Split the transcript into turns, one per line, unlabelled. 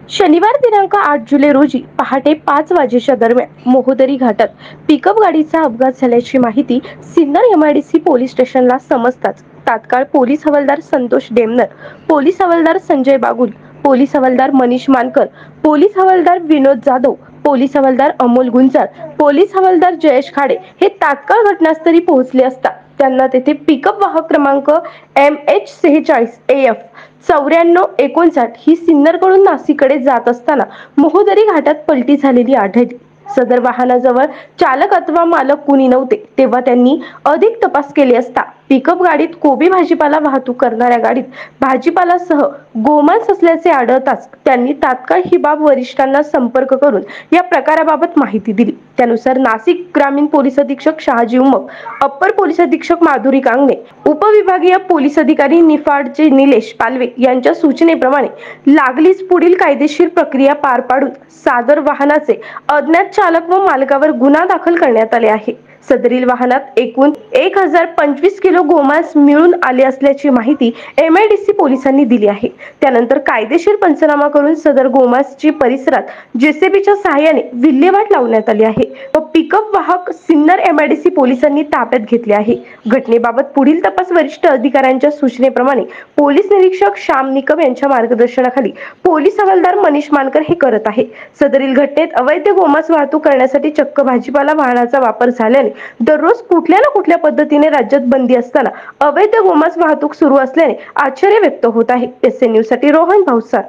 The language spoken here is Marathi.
शनिवार दिनांक 8 जुलै रोजी पहाटे 5 वाजेच्या दरम्यान मोहोदरी घाटात पिकअप गाडीचा अपघात झाल्याची माहिती सिन्नर MIDC पोलीस स्टेशनला समजताच तात्काळ पोलीस हवालदार संतोष डेमनर, पोलीस हवालदार संजय बागुल, पोलीस हवालदार मनीष मानकर, पोलीस हवालदार विनोद जाधव, पोलीस हवालदार अमोल गुंजाळ, पोलीस हवालदार जयेश खाडे हे तात्काळ घटनास्थळी पोहोचले असता त्यांना तेथे पिकअप वाहक क्रमांक MH46 AF 9459 ही सिन्नरकडून नाशिककडे जात असताना मोहोदरी घाटात पलटी झालेली आढळली. सदर वाहनाजवळ चालक अथवा मालक कुणी नव्हते. तेव्हा त्यांनी अधिक तपास केले असता पिकअप गाडीत कोबी भाजीपाला वाहतूक करणाऱ्या गाडीत भाजीपालासह गोमांस असल्याचे आढळताच त्यांनी तात्काळ ही बाब वरिष्ठांना संपर्क करून या प्रकाराबाबत माहिती दिली. त्यानुसार नाशिक ग्रामीण पोलीस अधीक्षक शहाजी उमप, अप्पर पोलीस अधीक्षक माधुरी कांगणे, उपविभागीय पोलीस अधिकारी निफाडचे निलेश पालवे यांच्या सूचनेप्रमाणे लागलीच पुढील कायदेशीर प्रक्रिया पार पाडून सादर वाहनाचे अज्ञात चालक व मालकावर गुन्हा दाखल करण्यात आले आहे. सदरील वाहनात एकूण 1025 किलो गोमांस मिळून आले असल्याची माहिती MIDC पोलिसांनी दिली आहे. त्यानंतर कायदेशीर पंचनामा करून सदर गोमांसची परिसरात JCBच्या सहाय्याने विल्हेवाट लावण्यात आली आहे व पिकअप वाहक सिन्नर MIDC पोलिसांनी ताब्यात घेतले आहे. घटनेबाबत पुढील तपास वरिष्ठ अधिकाऱ्यांच्या सूचनेप्रमाणे पोलीस निरीक्षक श्याम निकम यांच्या मार्गदर्शनाखाली पोलीस हवालदार मनीष मानकर हे करत आहे. सदरील घटनेत अवैध गोमांस वाहतूक करण्यासाठी चक्क भाजीपाला वाहनाचा वापर झाल्याने दररोज कुठल्या ना कुठल्या पद्धतीने राज्यात बंदी असताना अवैध गोमांस वाहतूक सुरू असल्याने आश्चर्य व्यक्त होत आहे. SN न्यूज साठी रोहन भावसार.